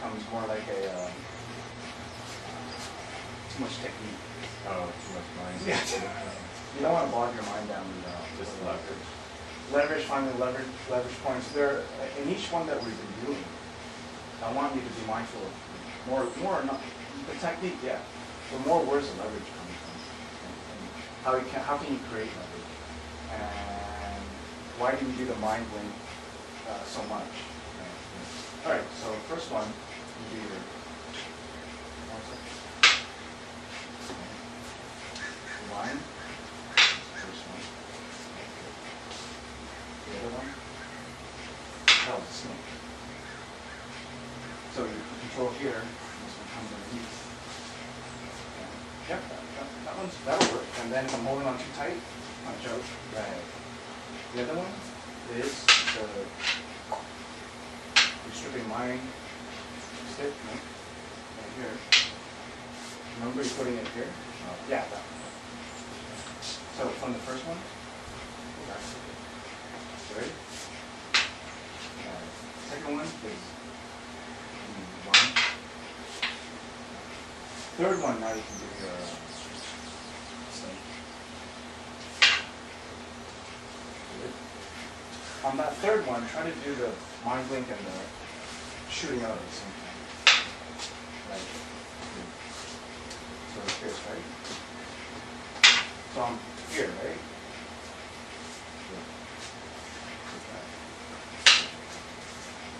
becomes more like a too much technique. Oh, too much mind. Yeah. You don't want to bog your mind down with just leverage. Leverage, finding leverage points. There, in each one that we've been doing, I want you to be mindful of more not the technique, yeah, but more where's the leverage coming from, and how can you create leverage, and why do you do the mind blink so much? All right, so first one, you do your line. First one. The other one. That was a snake. So you control here. This one comes underneath. Yep, that'll work. And then I'm holding on too tight. Punch out. Right. The other one is you're stripping my stick, no? Right here. Remember you're putting it here? Yeah, that one. So from the first one, ready? Second one is one. Third one, now you can do your snake. On that third one, try to do the mind blink and the shooting out at the same time. Right. So here's right. So I'm here, right?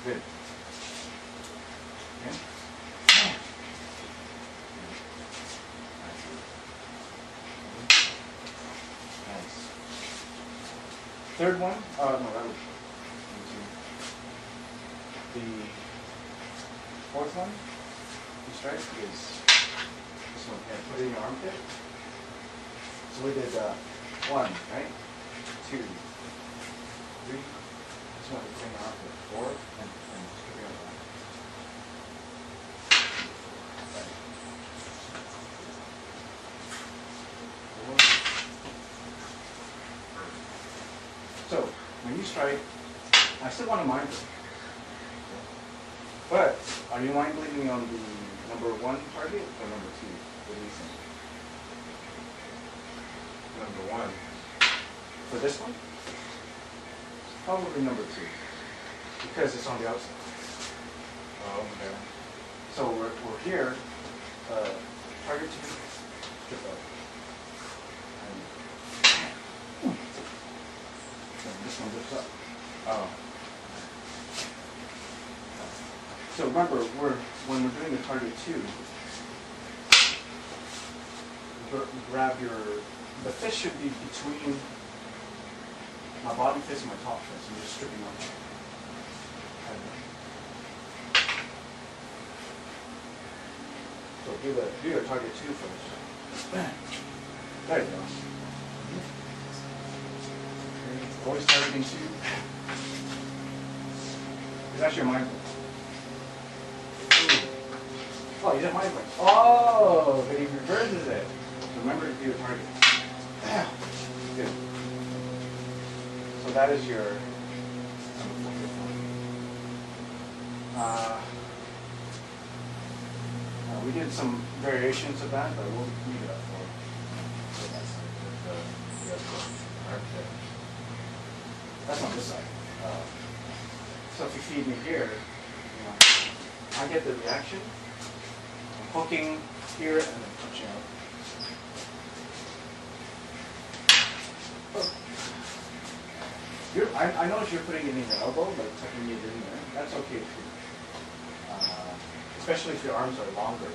Good. Okay. Nice. Third one? No, that was the fourth one. You strike is this one. Yeah, put it in your armpit. So we did one, right? 2, 3. This one is in your armpit. 4 and 3 on that. So when you strike, I still want to mind blink. But are you mind blinking on the number 1 target or number 2? What do you think? Number 1. For this one? Probably number 2. Because it's on the outside. Oh, okay. So we're here, target 2, trip out. And this one lifts up. Oh. So remember, when we're doing the target 2, you grab the fist should be between my bottom fist and my top fist. I'm just stripping on that. So do your target 2 first. There you go. Always targeting 2. That's your mind blink. Oh, you didn't mind blink. Oh, but he reverses it. So remember to do your target. Good. So that is your we did some variations of that, but we'll leave it up for. That's on this side. So if you feed me here, I get the reaction. I'm hooking here and then punching out. I notice you're putting it in your elbow, like tucking it in there. That's okay too. Especially if your arms are longer.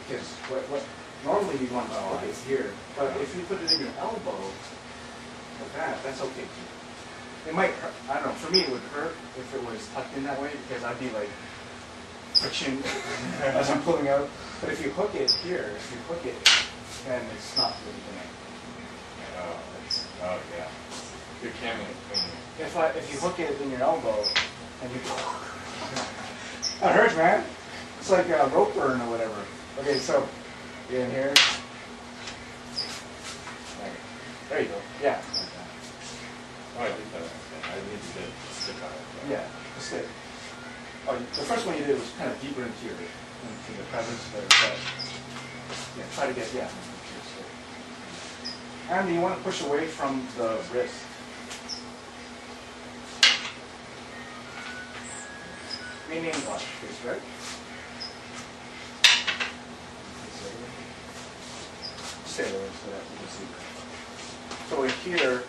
Because what normally you want to hook it here, but if you put it in your elbow, like that's okay too. It might hurt. I don't know. For me, it would hurt if it was tucked in that way because I'd be like friction as I'm pulling out. But if you hook it here, then it's not really gonna. Oh yeah. You're camming it clean. If you hook it in your elbow and you that hurts, man. It's like a rope burn or whatever. Okay, so get in here. There you go. Yeah. Oh, I think that. I need to stick on it. Yeah, the stick. Oh, the first one you did was kind of deeper into the presence there. But yeah, try to get into your stick. And you want to push away from the wrist. Meaning watch face, right? Stay there so that you can see. So in here,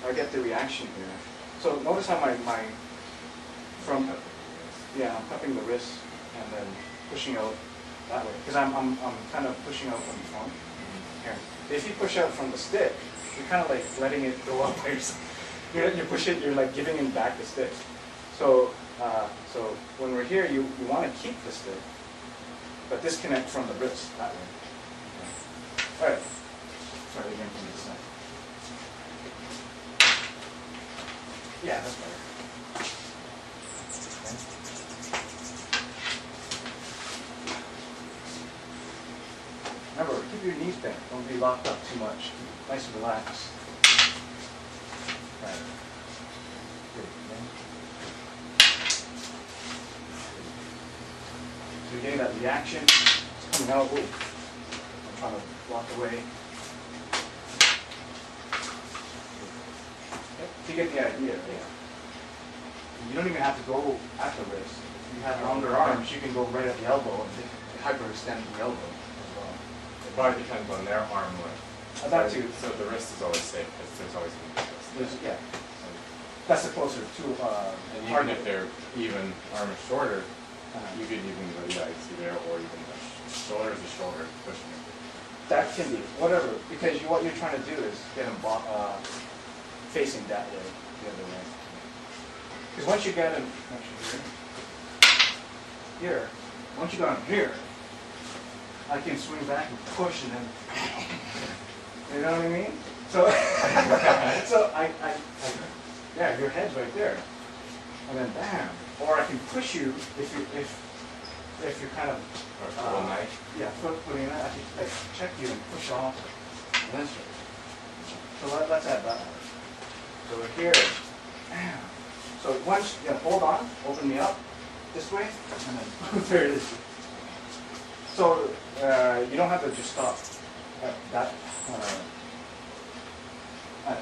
I get the reaction here. So notice how I'm cupping the wrist and then pushing out that way. Because I'm kind of pushing out from the front. Here. If you push out from the stick, you're kind of like letting it go up. You push it, you're like giving it back the stick. So when we're here, you want to keep the stick, but disconnect from the wrist that way. All right. Try it again from this side. Yeah, that's better. Remember, keep your knees bent. Don't be locked up too much. Nice and relaxed. All right. Good. So you're getting that reaction. It's coming out. Ooh. I'm trying to walk away. You get the idea, yeah. You don't even have to go at the wrist. If you have longer arms, you can go right at the elbow and hyperextend the elbow as well. It probably depends on their arm length. That too. So the wrist is always safe because there's always going to be a wrist. Yeah. That's the closer to and even if they're even arm is shorter, you could even go see there, or even the shoulder to shoulder pushing it. That can be whatever, because what you're trying to do is get them facing that way, the other way. Because once you get them here, once you got them here, I can swing back and push, and then you know what I mean. So yeah, your head's right there, and then bam. Or I can push you if you're kind of putting that. I can like check you and push off. And then so let's add that. So we're here. Bam. So once hold on, open me up this way, and then there it is. So you don't have to just stop at that.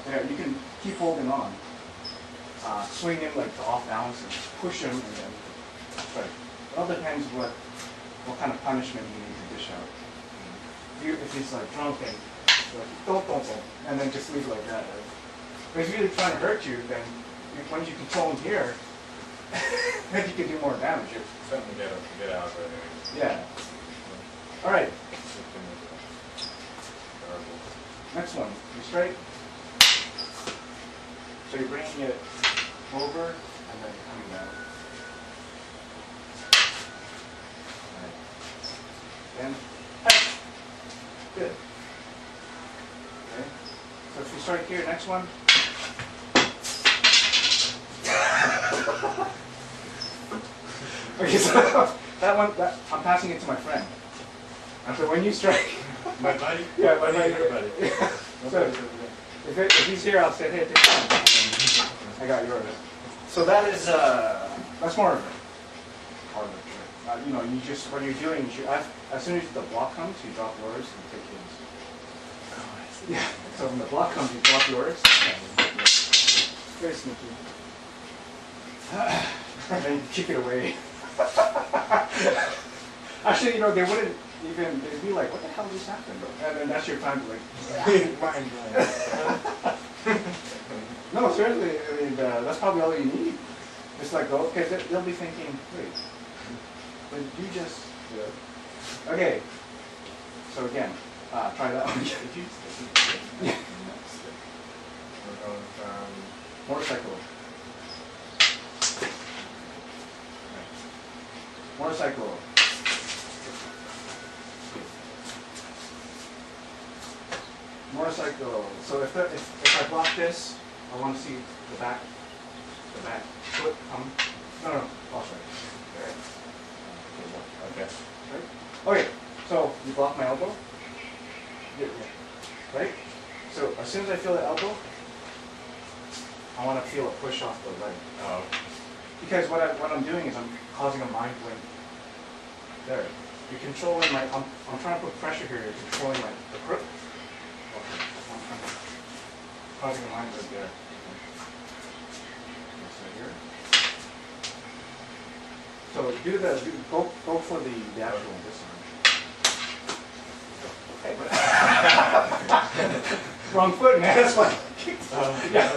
There, you can keep holding on. Swing him like off balance and push him, and then it all depends what kind of punishment you need to dish out. If he's like drunk and like, don't, and then just leave it like that. Right? But if he's really trying to hurt you, then once you control him here, then you can do more damage. Something to get out of it. Yeah. All right. Next one. You straight. So you're bringing it over and then coming down. Right. Then, hey. Good. Okay. So if you start here, next one. Okay, so that one, I'm passing it to my friend. And so when you strike, my buddy? Yeah, my buddy. Everybody. Yeah. So if he's here, I'll say, hey, take time. I got yours. So that is, that's more of a harder trick. You just, what you're doing is as soon as the block comes, you drop yours and take his. Oh, I see. Yeah. So when the block comes, you drop yours. Very sneaky. And then you kick it away. Actually, they wouldn't even, they'd be like, what the hell just happened? And then that's your time to like, mind blowing. No, seriously, I mean, that's probably all you need. Just like go, because they'll be thinking, wait, did you just, okay. So again, try that one. Yeah. We're going from Motorcycle. Motorcycle. Motorcycle. So if I block this, I want to see the back foot come. No, I'll show you. okay. Right? Okay. So you block my elbow. Yeah. Right. So as soon as I feel the elbow, I want to feel a push off the leg. Oh. Because what I'm doing is I'm causing a mind blink. There. You're controlling my, I'm trying to put pressure here, you're controlling my, the crook. Okay. I'm trying to, causing a mind blink there. So here. So go for the actual one this one. Hey, wrong foot, man. That's why. Yeah.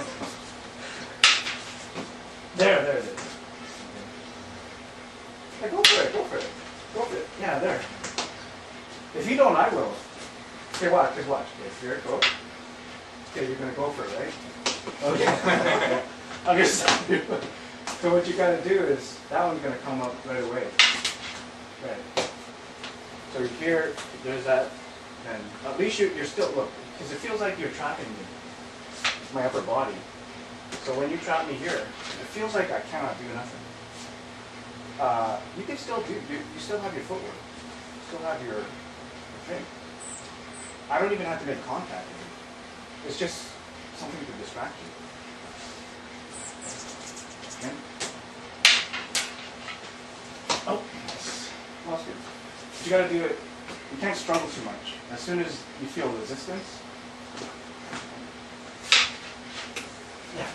There it is. Yeah, go for it. Go for it. Go for it. Yeah, there. If you don't, I will. Okay, watch. Just watch. Okay, here, go. Okay, you're gonna go for it, right? Okay. I'll just stop you. So what you gotta do is that one's gonna come up right away. Right. So here, there's that, and at least you're still look, because it feels like you're trapping me, my upper body. So when you trap me here, it feels like I cannot do nothing. You can still do. You still have your footwork. You still have your thing. I don't even have to make contact with you. It's just something to distract you. Okay. Oh, nice. Well, that's good. But you got to do it. You can't struggle too much. As soon as you feel resistance. Yeah.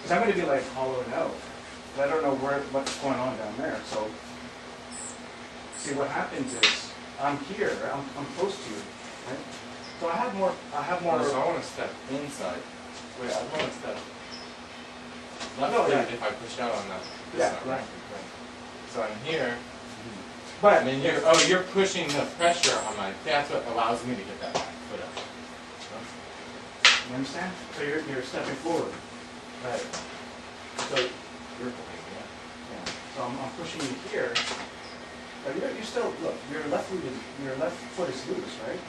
Because I'm going to be like hollowing out. I don't know what's going on down there. So, see what happens is I'm here. I'm close to you, right? So I have more. So I want to step inside. Wait, I want to step. If I push out on that. Yeah, right. So I'm here. But and then you're pushing the pressure on my. That's what allows me to get that back foot up. You understand? So you're stepping forward. Right. So you're going, yeah. So I'm pushing you here. But you still look. Your left foot is loose, right?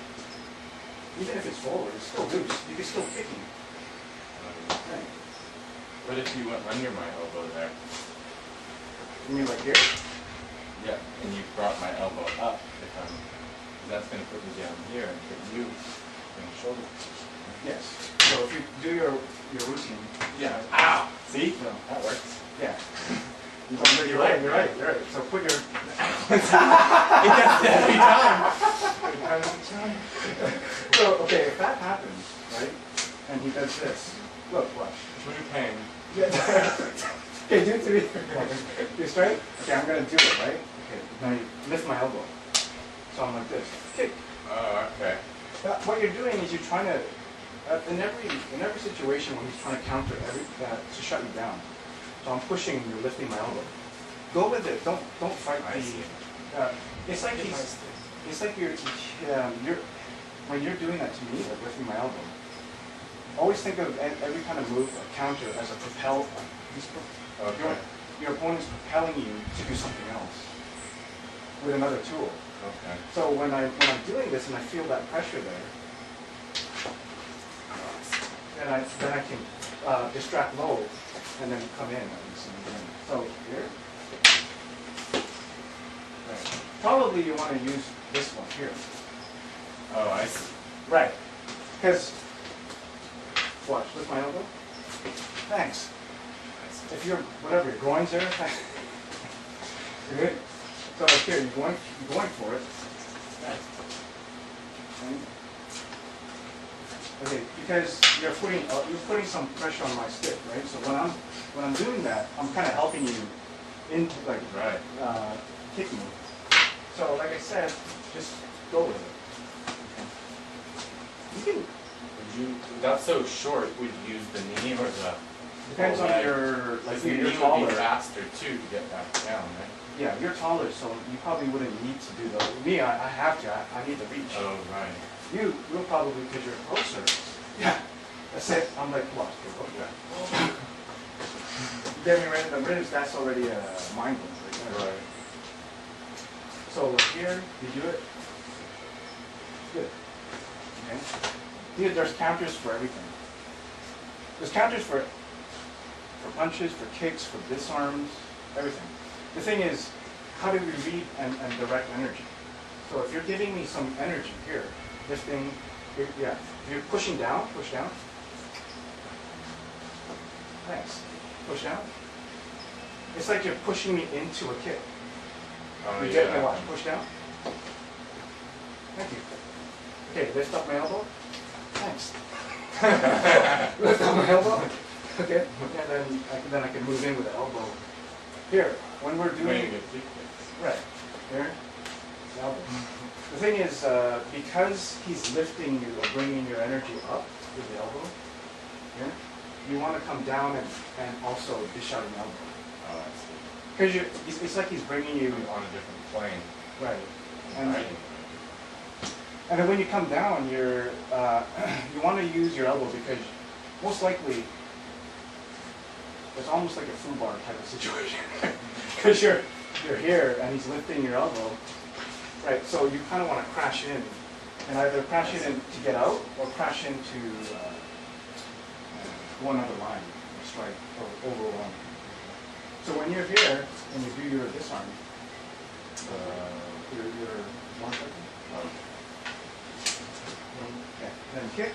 Even if it's forward, it's still loose. You can still kick me. Right. What if you went under my elbow there? You mean like here? Yeah, and you brought my elbow up. That's going to put me down here and put you in the shoulder position. Yes. So if you do your routine. Yeah. Ow! See? So, that works. Yeah. You're right. So put your. It does it every time. So okay, if that happens, right, and he does this, look, watch. What are you paying? Okay, do it to me. You straight? Okay, I'm gonna do it, right? Okay, now you lift my elbow. So I'm like this. Kick. Oh, okay. What you're doing is you're trying to, in every situation when he's trying to counter to shut you down. So I'm pushing and you're lifting my elbow. Go with it. Don't fight it's like you're when you're doing that to me, like lifting my elbow. Always think of every kind of move, a counter, as a propel. Okay. Your opponent's propelling you to do something else with another tool. Okay. So when I'm doing this and I feel that pressure there, then I can distract low and then come in. So here. Right. Probably you want to use this one here. Oh, I see. Right. Because, watch, lift my elbow. Thanks. If you're, whatever, your groin's there, you're good. So like here, you're going for it. Okay, because you're putting some pressure on my stick, right? So when I'm doing that, I'm kind of helping you into like kicking you. So like I said, just go with it. You can. That's so short. Would you use the knee or the? Depends on your, like your knee would be faster too to get back down, right? Yeah, you're taller, so you probably wouldn't need to do those. Me, I have to. I need to reach. Oh, right. You'll probably, because you're closer. Yeah. That's it. I'm like, watch. Okay. Get me right in the ribs. That's already a mind blink right there. Right. So look here. You do it. Good. Okay. There's counters for everything. There's counters for punches, for kicks, for disarms, everything. The thing is, how do we read and direct energy? So if you're giving me some energy here, lifting, yeah, if you're pushing down, push down. Thanks. Push down. It's like you're pushing me into a kick. Oh, You get my yeah. watch. Push down. Thank you. Okay, lift up my elbow. Thanks. Lift up my elbow. Okay, and then I can move in with the elbow. Here, when we're When you doing get deep kicks. right here, the elbow. The thing is, because he's lifting you or bringing your energy up with the elbow, here, you want to come down and also dish out an elbow. Oh, I see. Because it's like he's bringing you On a different plane. right. And, Right. and then when you come down, you're you want to use your elbow because most likely it's almost like a foobar type of situation. Because you're here and he's lifting your elbow, right? So you kind of want to crash in, and either crash in to get out or crash into one other line, or strike or over one. So when you're here and you do your disarm, your one second. Oh. Okay, then kick,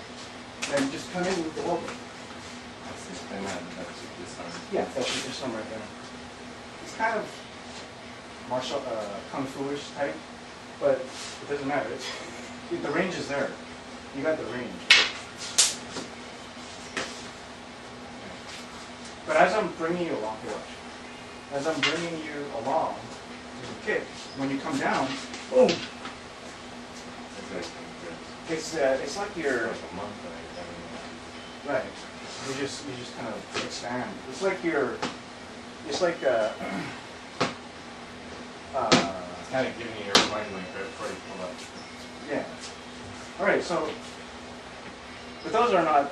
then just come in with the elbow. I see. And then that's this arm. Yeah, that's your disarm right there. It's kind of martial, kung fu-ish type, but it doesn't matter. The range is there. You got the range. But as I'm bringing you along, here, watch. As I'm bringing you along with the kick, when you come down, boom! It's like you're Like a month that right. You just kind of expand. It's like It's kind of giving you your mind link right before you pull up. yeah. All right. So, but those are not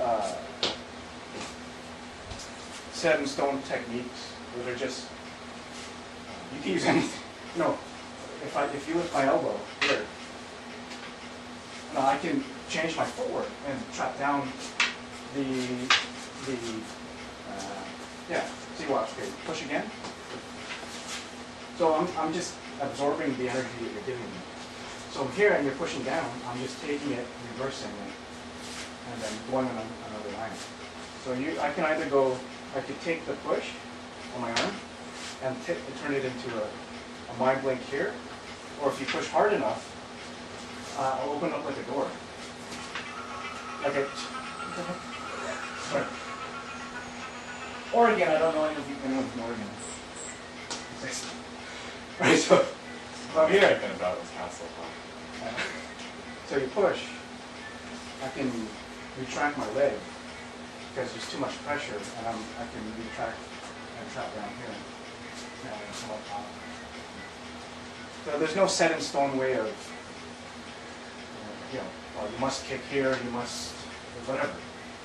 set in stone techniques. Those are just you can use anything. No, if you lift my elbow here, no, I can change my footwork and trap down the yeah. See, watch. Okay, push again. So I'm just absorbing the energy that you're giving me. So here, and you're pushing down, I'm just taking it, reversing it, and then going on another line. So I can either go, I could take the push on my arm and turn it into a mind blink here, or if you push hard enough, I'll open up like a door. Like a, sorry. Oregon, I don't know anyone from Oregon. Right, so I'm here. Thinking about this hassle. So you push, I can retract my leg because there's too much pressure, and I can retract and trap down here and come up top. So there's no set in stone way of, you must kick here, you must,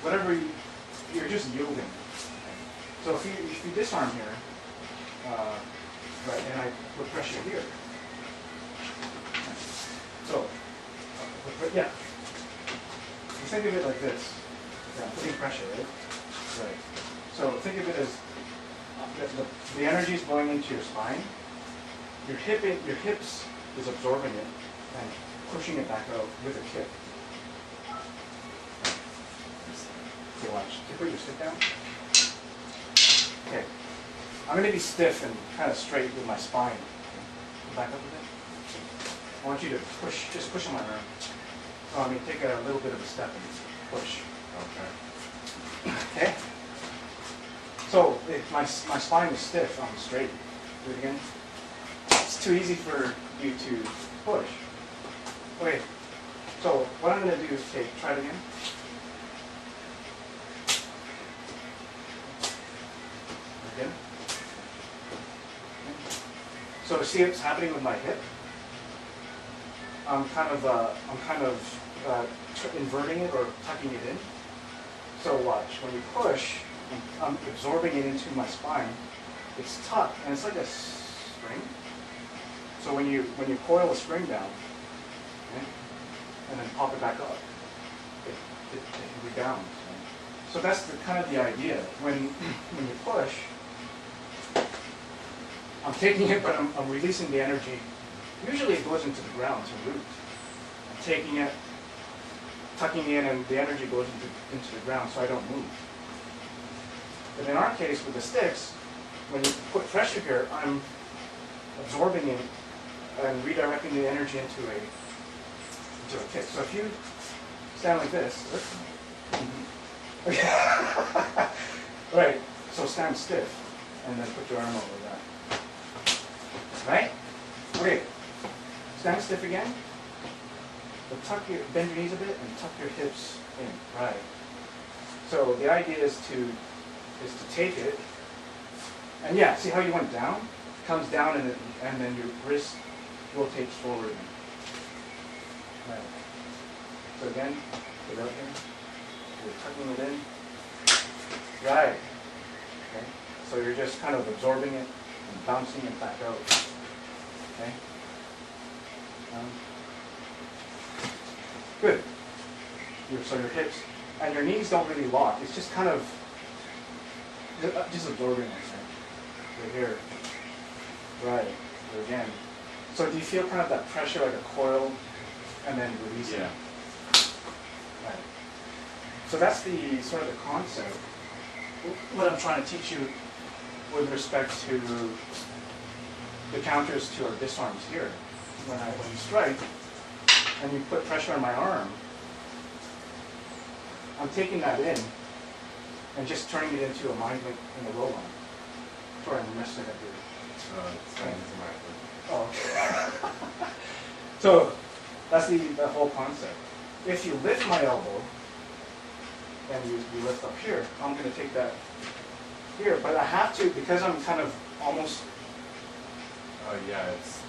whatever you're just yielding. So if you disarm here, right, and I put pressure here. So, yeah. You think of it like this. Yeah, I'm putting pressure, right? Right. So think of it as the energy is going into your spine. Your hips is absorbing it and pushing it back out with a kick. Okay, watch. Can you put your stick down? Okay. I'm going to be stiff and kind of straight with my spine. Come back up a bit. I want you to push, just push on my arm. So I'm going to take a little bit of a step and push. Okay. Okay? So if my spine is stiff, I'm straight. Do it again. It's too easy for you to push. Okay. So what I'm going to do is try it again. Again. So see what's happening with my hip? I'm kind of inverting it or tucking it in. So watch, when you push, I'm absorbing it into my spine. It's tucked, and it's like a spring. So when you coil a spring down, okay, and then pop it back up, it rebounds. So that's kind of the idea. When you push, I'm taking it, but I'm releasing the energy. Usually it goes into the ground, to root. I'm taking it, tucking in, and the energy goes into the ground, so I don't move. But in our case, with the sticks, when you put pressure here, I'm absorbing it and redirecting the energy into a kick. So if you stand like this, right, so stand stiff and then put your arm over that. Right? Okay, stand stiff again, but bend your knees a bit and tuck your hips in, right. So the idea is to take it, and yeah, see how you went down? Comes down and then your wrist rotates forward. Right. So again, put it out here. You're tucking it in. Right. Okay. So you're just kind of absorbing it and bouncing it back out. Okay. Good. So your hips and your knees don't really lock. It's just kind of just absorbing it. Right here. Right. So again. So do you feel kind of that pressure like a coil and then releasing? Yeah. Right. So that's the sort of the concept. What I'm trying to teach you with respect to the counters to our disarms here. When you strike and you put pressure on my arm, I'm taking that in and just turning it into a mind link in the roll line. Sorry, I'm messing up here. Oh. So that's the whole concept. If you lift my elbow and you lift up here, I'm going to take that here, but I have to because I'm kind of almost. Oh yeah, it's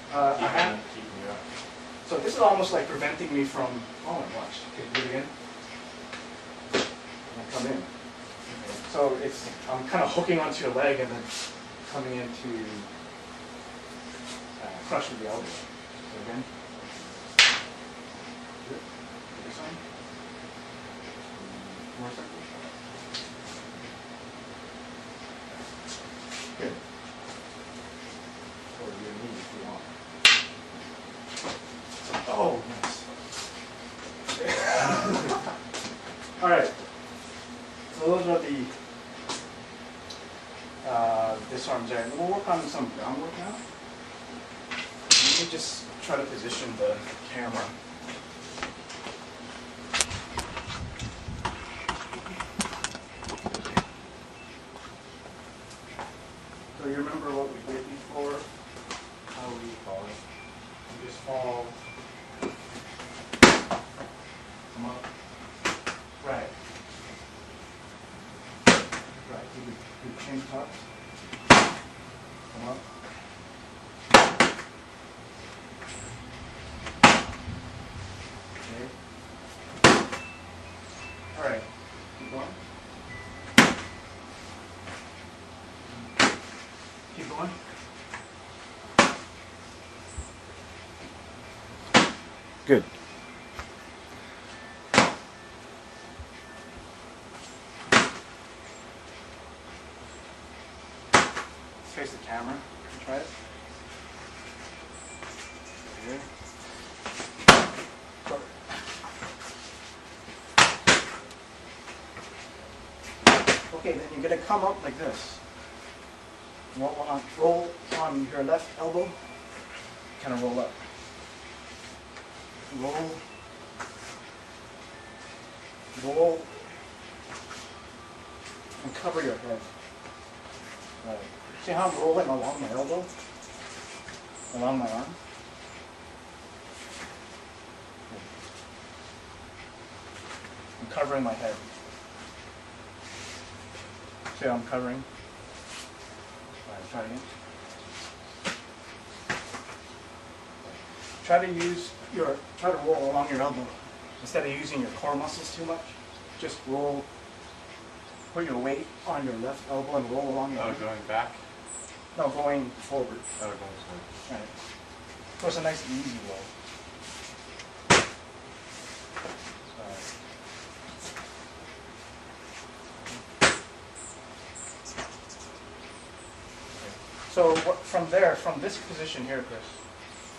keeping you up. So this is almost like preventing me from. Oh my gosh! Okay, do it again. And I come in. Okay. So I'm kind of hooking onto your leg and then coming in to crush with the elbow. So again. Good. This one. More circles. Good. Or your knee if you want. Oh, nice. All right. So those are the disarms there. We'll work on some groundwork now. Let me just try to position the camera. So you remember what we did before? How we fall? You just fall. Come up. Right. Right. Do chin tucks. Come up. Okay. All right. Keep going. Keep going. Good. Let's face the camera. Try it. Here. Okay, then you're going to come up like this. Roll on your left elbow. Kind of roll up. Roll. Roll. And cover your head. Right. See how I'm rolling along my elbow? Along my arm? I'm covering my head. See how I'm covering? Alright, try again. Try to roll along your elbow. Instead of using your core muscles too much, just roll, put your weight on your left elbow and roll along your elbow. Going back? No, going forward. Oh, going forward. Right. So it's a nice easy roll. So from there, from this position here, Chris,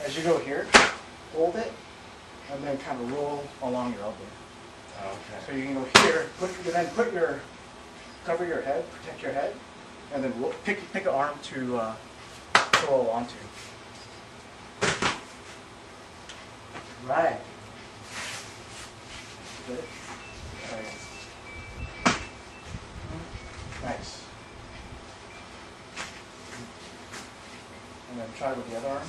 as you go here, hold it, and then kind of roll along your elbow. Oh, okay. So you can go here, cover your head, protect your head, and then we'll pick an arm to roll onto. Right. Good. Nice. And then try with the other arm.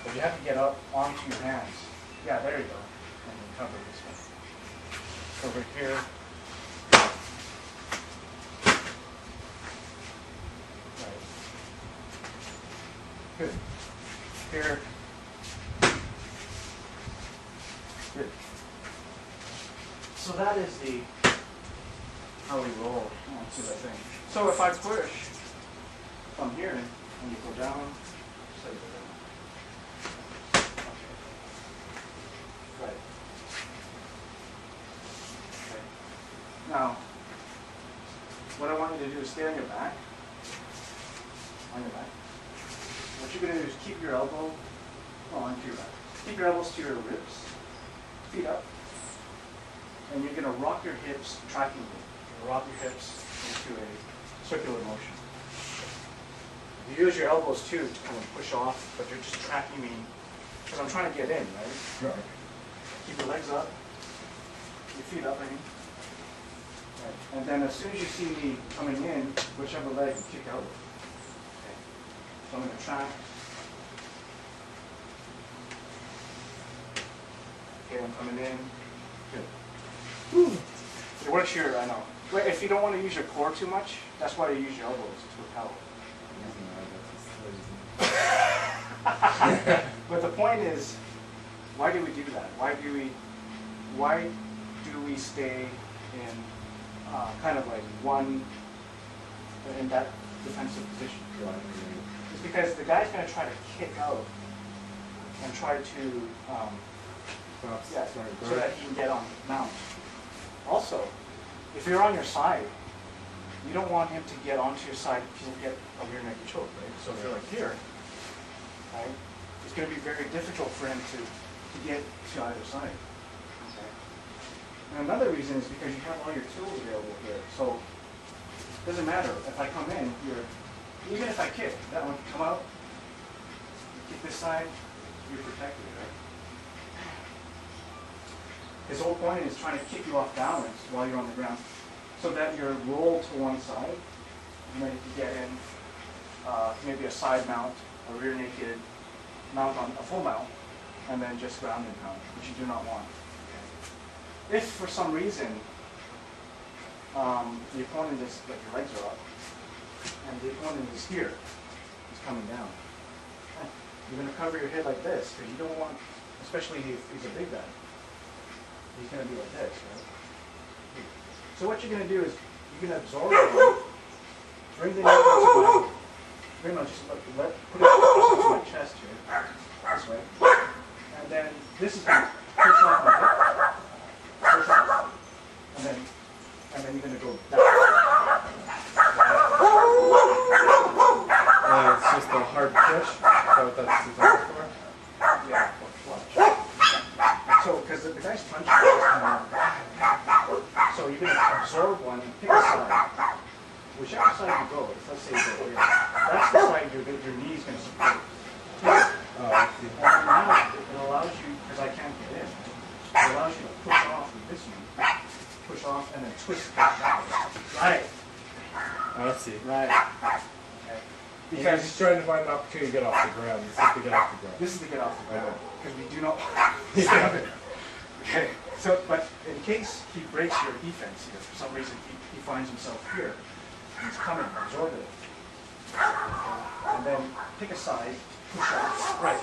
But you have to get up onto your hands. Yeah, there you go. And then cover this one. Over here. Right. Good. Here. Good. So that is the how we roll onto the thing. So if I push from here and you go down, so you go down. Right. Okay. Now, what I want you to do is stay on your back. On your back. What you're going to do is keep your elbow onto your back. Keep your elbows to your ribs. Feet up. And you're going to rock your hips trackingly. You're rock your hips into a circular motion. You use your elbows too to kind of push off, but you're just tracking me because I'm trying to get in, right? Right. Keep your legs up, your feet up, I mean. Right. And then as soon as you see me coming in, whichever leg you kick out. Okay. So I'm going to track. Okay, I'm coming in. Good. It works your, I know. But if you don't want to use your core too much, that's why you use your elbows to propel. But the point is, why do we do that? Why do we stay in kind of like one, in that defensive position? It's because the guy's going to try to kick out and try to, so that he can get on mount. Also, if you're on your side, you don't want him to get onto your side because you'll get a rear naked choke, right? So if you're like here, right, it's going to be very difficult for him to get to either side. Okay. And another reason is because you have all your tools available here. So it doesn't matter if I come in, even if I kick, that one can come out, you kick this side, you're protected, right? His whole point is trying to kick you off balance while you're on the ground, so that you're rolled to one side, and then you can get in maybe a side mount, a rear naked mount on a full mount, and then just ground and pound, which you do not want. If for some reason the opponent is, like your legs are up, and the opponent is here, he's coming down, you're going to cover your head like this, because you don't want, especially if he's a big guy, he's going to be like this, right? So what you're going to do is you're going to absorb it, bring the knee into my, pretty much just put it close to my chest here, this way, and then this is going to push off my hip, push off, and then you're going to go down. It's just a hard push. Is that what that's designed for? Yeah, or clutch. So, because the guy's punching is coming out. So you're going to absorb one and pick a side. Whichever side you go, let's say you go here. That's the side your knee is going to support. And now it allows you, because I can't get in, it allows you to push off with this one. Push off and then twist back out. Right. I see. Right. Okay. Because he's trying to find an opportunity to get off the ground. This is to get off the ground. This is to get off the ground. Because we do not stop it. Okay. So, but in case he breaks your defense here, for some reason he finds himself here, he's coming, absorb it. And then pick a side, push off. Right.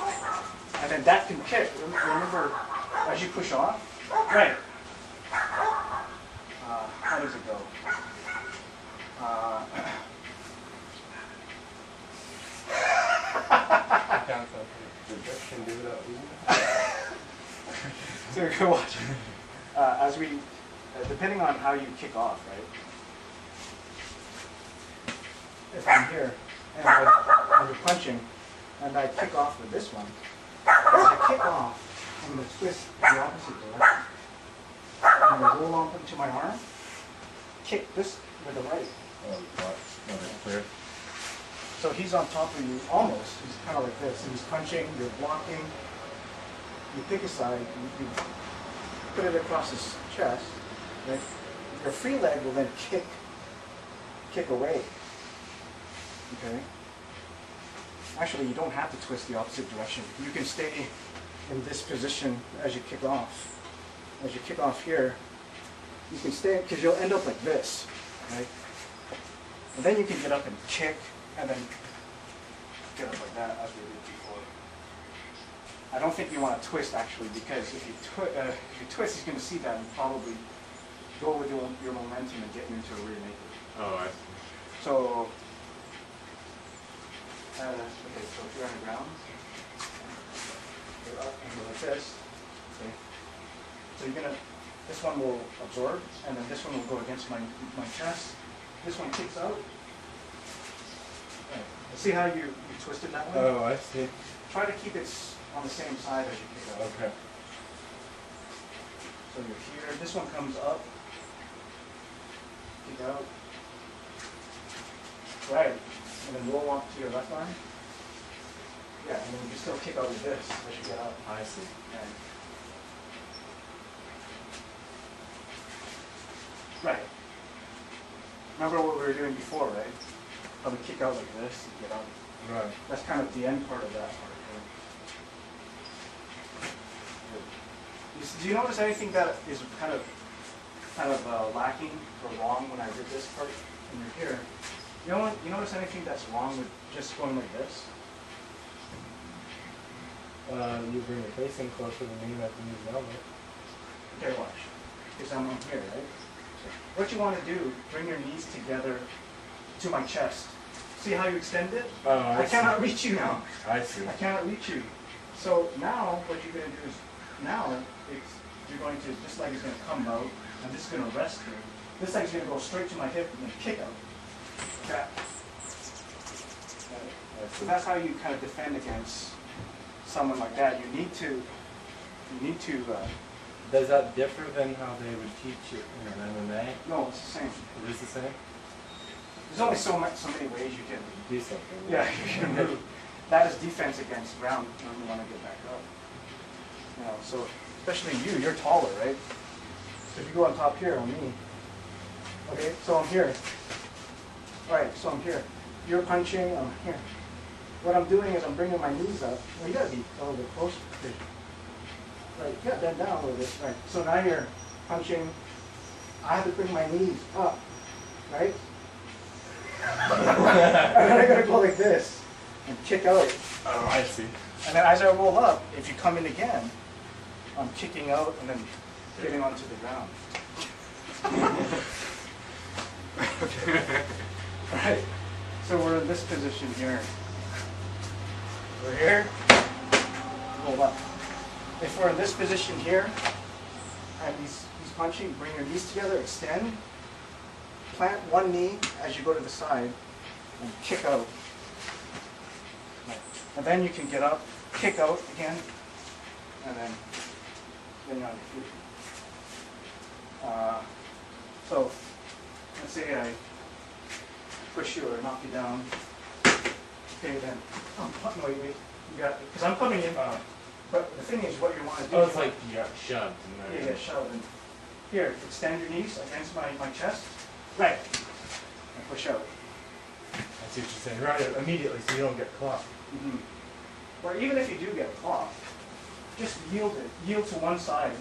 And then that can kick. Remember, as you push off, right. How does it go? So you're gonna watch. As we, depending on how you kick off, right? If I'm here and I'm punching, and I kick off with this one, as I kick off, I'm gonna twist the opposite direction. I'm gonna roll on into my arm, kick this with the right. Oh, what? No, that's clear. So he's on top of you, almost. He's kind of like this. And he's punching, you're blocking. You pick a side, you put it across his chest. Right? Your free leg will then kick away. Okay? Actually, you don't have to twist the opposite direction. You can stay in this position as you kick off. As you kick off here, you can stay, because you'll end up like this, right? And then you can get up and kick, and then get up like that, as we did before. I don't think you want to twist, actually, because if you twist, he's going to see that and probably go with your momentum and get you into a rear naked. Oh, I see. So, okay, so if you're on the ground, you're up and go like this. Okay. So you're gonna, this one will absorb, and then this one will go against my chest. This one kicks out. Right. See how you twisted that way? Oh, I see. Try to keep it on the same side as you kick out. Okay. So you're here. This one comes up. Kick out. Right. And then roll up to your left arm. Yeah, and then you can still kick out with this as you get up. I see. Okay. Right. Remember what we were doing before, right? How we kick out like this and get out. Right. That's kind of the end part of that part. Right? Do you notice anything that is kind of lacking or wrong when I did this part? And you're here. You notice anything that's wrong with just going like this? You bring your face in closer to me, I can use the elbow. Okay, watch. Because I'm on here, right? So what you want to do, bring your knees together to my chest. See how you extend it? Oh, I cannot reach you now. I see. I cannot reach you. So now what you're going to do is, you're going to, this leg is going to come out, and this is going to rest here. This leg's going to go straight to my hip and then kick out. Okay. So that's how you kind of defend against someone like that. You need to. Does that differ than how they would teach you in an MMA? No, it's the same. It is the same? There's only so many ways you can Do something. Yeah, you can move. That is defense against ground when you want to get back up. So especially you're taller, right? So if you go on top here on me, okay, so I'm here. All right, so I'm here. You're punching, I'm here. What I'm doing is I'm bringing my knees up. Well, you gotta be a little bit closer. Right, you gotta bend down a little bit. Right, so now you're punching. I have to bring my knees up, right? And then I gotta go like this and kick out. Oh, I see. And then as I roll up, if you come in again, I'm kicking out and then getting onto the ground. Right. So we're in this position here. We're here, roll up. If we're in this position here, and he's punching, bring your knees together, extend, plant one knee as you go to the side, and kick out. Right. And then you can get up, kick out again, and then you're on your feet. So let's say I push you or knock you down. Okay, then. Oh, no, wait. You got it. Because I'm coming in. But the thing is, what you want to do. Oh, it's like you got shoved. Yeah, shoved. And here, extend your knees against my chest. Right. And push out. I see what you're saying. Right, immediately, so you don't get caught. Mm-hmm. Or even if you do get caught, just yield it. Yield to one side.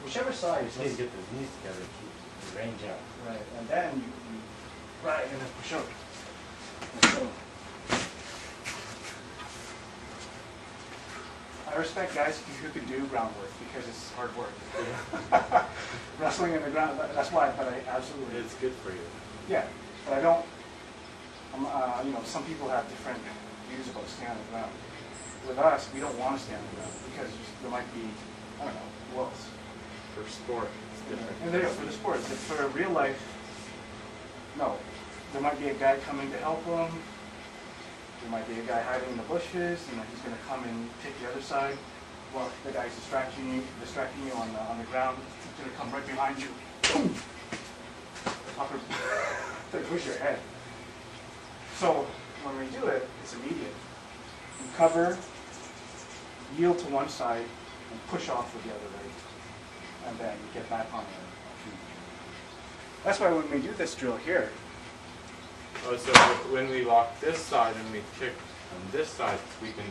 Whichever side is. You need to get those knees together to keep the range out. Right. And then you right, and then push out. And so, I respect guys who can do groundwork because it's hard work. Yeah. Wrestling in the ground, that's why, but I absolutely. It's good for you. Yeah, but I don't, some people have different views about standing on the ground. With us, we don't want to stand on the ground because there might be, I don't know, wolves. For sport, it's different. And there, for the sports, for real life, no. There might be a guy coming to help them. There might be a guy hiding in the bushes, and then he's going to come and take the other side. Well, the guy's distracting you on the ground. He's going to come right behind you. Boom! upper to push your head. So when we do it, it's immediate. You cover, yield to one side, and push off with the other leg. And then you get back on your feet. That's why when we do this drill here, Oh, so when we lock this side and we kick on this side, we can.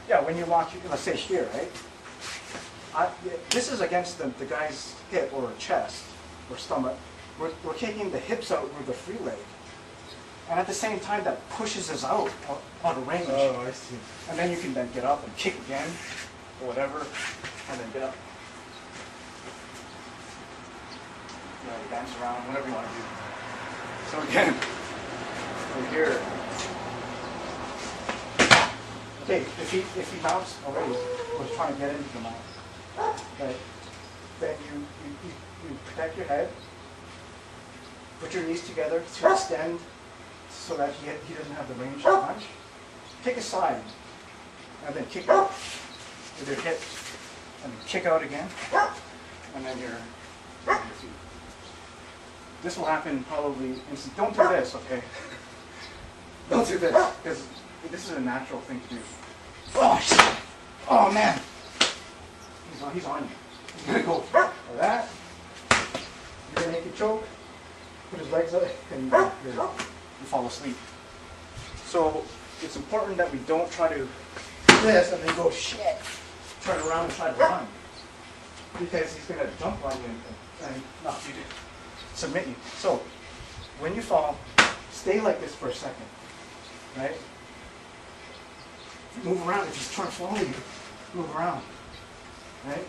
yeah, when you lock, let's say here, right? This is against the guy's hip or chest or stomach. We're kicking the hips out with the free leg. And at the same time, that pushes us out of range. Oh, I see. And then you can then get up and kick again, or whatever, and then get up. You know, dance around, whatever you want to do. So again, from here. Okay, if he mounts already, was trying to get into the mount, right? Then you protect your head, put your knees together to extend so that he doesn't have the range to punch. Kick aside, and then kick out with your hips, and then kick out again, and then you're on your feet. This will happen probably instantly. Don't do this, okay? Don't do this, because this is a natural thing to do. Oh, shit. Oh, man. He's on you. He's going to go for that. You're going to make it choke. Put his legs up, and you fall asleep. So it's important that we don't try to do this and then go, shit, turn around and try to run. Because he's going to jump on you and knock you down. Submit you. So when you fall, stay like this for a second, right? Move around. If he's trying to follow you, move around, right?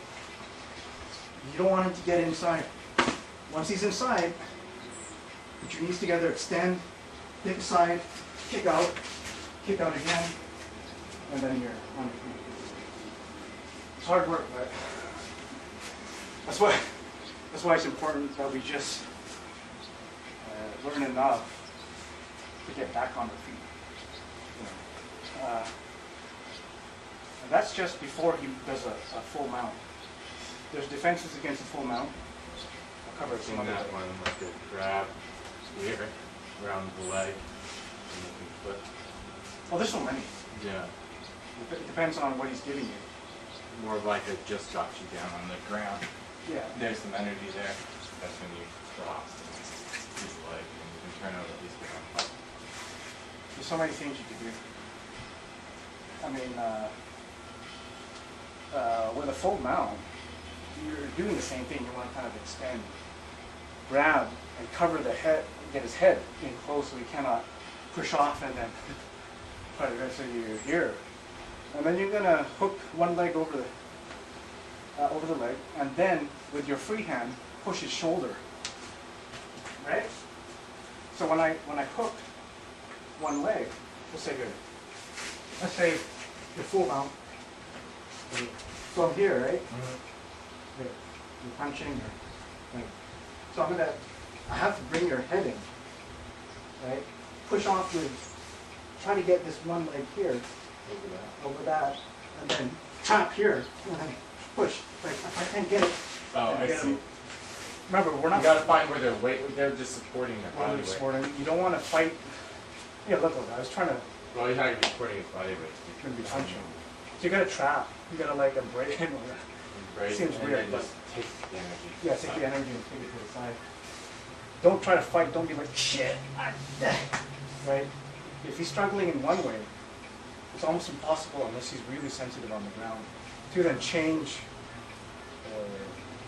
You don't want him to get inside. Once he's inside, put your knees together, extend, kick aside, kick out again, and then you're on your feet. It's hard work, but that's why it's important that we just learn enough to get back on the feet. You know. And that's just before he does a full mount. There's defenses against a full mount. I'll cover some of that one, like a grab here around the leg, and you can flip. Oh, there's so many. Yeah. It depends on what he's giving you. More like it just got you down on the ground. Yeah. There's some energy there. That's when you drop his leg and you can turn over at least on top. There's so many things you can do. I mean, with a full mount, you're doing the same thing. You want to kind of extend, grab, and cover the head, get his head in close so he cannot push off and then try to so you're here. And then you're going to hook one leg over the leg, and then with your free hand, push his shoulder. Right? So when I hooked one leg, let's say here, let's say your full mount. So I'm here, right? Mm-hmm. You're punching, right? So I have to bring your head in, right? Push off with, try to get this one leg here, over that, and then chop here, and then push. Like if I can't get it, I see. Remember, we're not. You gotta find where they're just supporting their body weight. Supporting. You don't want to fight. Yeah, look, I was trying to. Well, you're not gonna be supporting his body weight. You're gonna be punching. So you gotta trap. You gotta like embrace him. It seems weird, but just take the energy. Yeah, take the energy and take it to the side. Don't try to fight. Don't be like shit. Right? If he's struggling in one way, it's almost impossible unless he's really sensitive on the ground to then change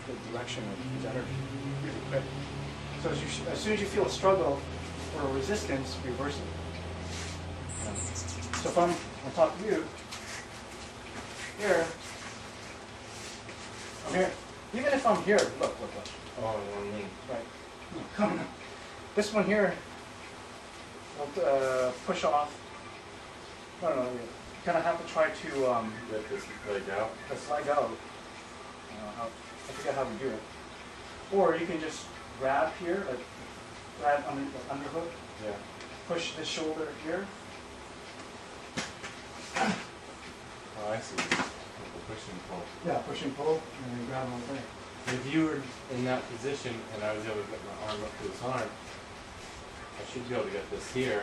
the direction of his energy really quick. So as soon as you feel a struggle or a resistance, reverse it. So if I'm on top of you, here, I'm here. Even if I'm here, look. Oh, on me. Right. Come on. This one here, I'll push off. No, you kind of have to try to Let this leg out. this leg out. I forget how we do it. Or you can just grab here, like grab under the underhook. Yeah. Push the shoulder here. Oh, I see. Push and pull. Yeah, push and pull, and then grab on the leg. If you were in that position and I was able to get my arm up to his arm, I should be able to get this here,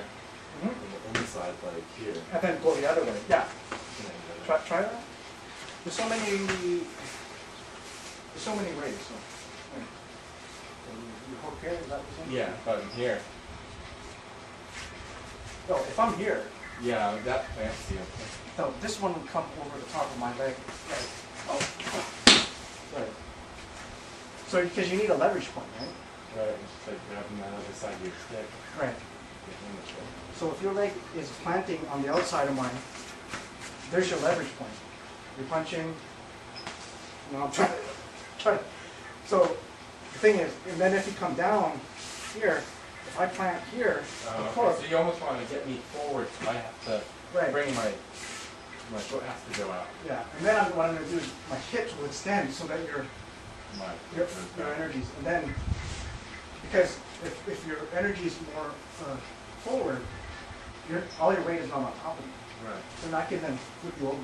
Mhm. on the inside, like here. And then go the other way. Yeah. And then go there. Try that. There's so many ways. So. You hook here, is that what you're saying? Yeah, but I'm here. No, if I'm here, Yeah, that plant's here. no, this one would come over the top of my leg. Right. Oh. Right. So, because you need a leverage point, right? Right, it's just like grabbing that other side of your stick. Right. Getting it there. So if your leg is planting on the outside of mine, there's your leverage point. You're punching. No, I'm trying. So the thing is, and then if you come down here, if I plant here, of Okay, course, so you almost want to get me forward, so I have to right. bring my foot has to go out. Yeah, and then what I'm going to do is my hips will extend so that your energies, and then because if your energy is more forward, all your weight is not on top of you. Right. So I can then flip you over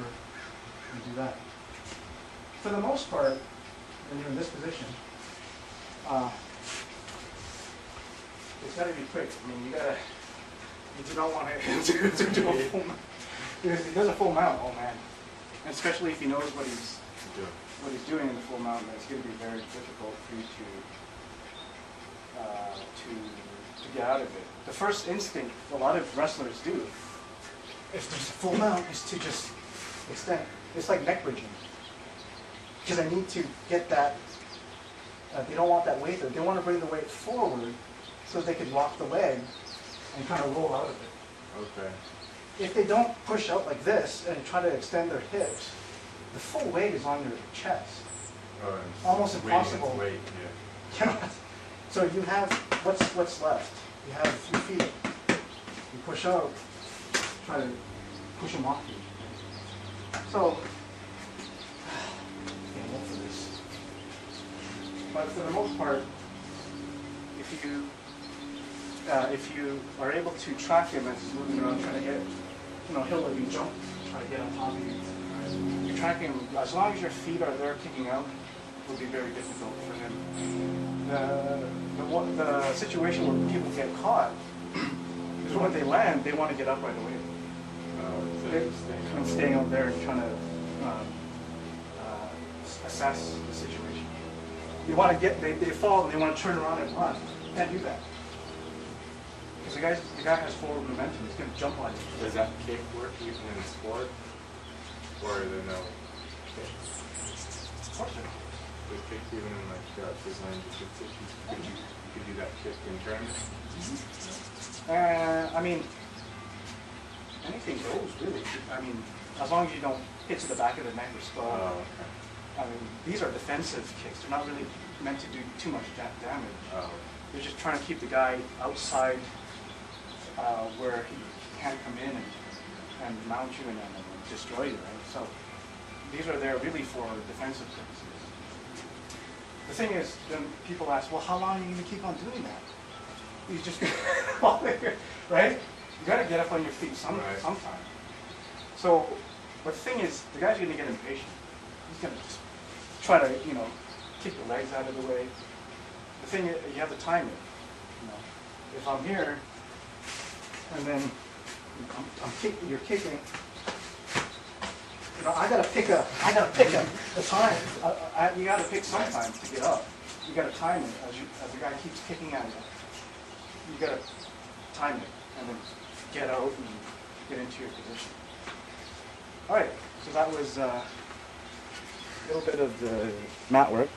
and do that. For the most part, when you're in this position, it's got to be quick. I mean, you do not want to do a full mount. Because he does a full mount, oh man. And especially if he knows what he's doing in the full mount, it's going to be very difficult for you to get out of it. The first instinct a lot of wrestlers do, if there's a full mount, is to just extend. It's like neck bridging. Because I need to get that, they don't want that weight there. They want to bring the weight forward so they can lock the leg and kind of roll out of it. Okay. If they don't push out like this and try to extend their hips, the full weight is on your chest. Oh, Almost impossible. Weight, yeah. So you have, what's left? You have your feet. You push out, try to push them off you. So, can't look for this. But for the most part, if you are able to track him as he's moving around trying to get, he'll let you jump, try to get on top of you. You track him, as long as your feet are there kicking out, it will be very difficult for him. The situation where people get caught is when they land, they want to get up right away. And staying out there and trying to assess the situation. You want to they fall and they want to turn around and run. Can't do that. Because the guy has forward momentum, he's going to jump on you. Does that kick work even in sport? Or is there no kick? Of course it is. Does kick even in like design jiu-jitsu? Could you do that kick in tournament? I mean, anything goes really. I mean, as long as you don't hit to the back of the neck or skull. Oh, okay. I mean, these are defensive kicks. They're not really meant to do too much damage. Oh. They're just trying to keep the guy outside where he can't come in and mount you and destroy you, right? So these are there really for defensive purposes. The thing is, then people ask, well, how long are you going to keep on doing that? He's just going to, right? You got to get up on your feet sometime. So, but the thing is, the guy's going to get impatient. He's going to just try to, kick the legs out of the way. The thing is, you have to time it. If I'm here, and then you're kicking, I gotta pick a time. You gotta pick some time to get up. You gotta time it as the guy keeps kicking at you. You gotta time it and then get out and get into your position. All right, so that was a little bit of the mat work.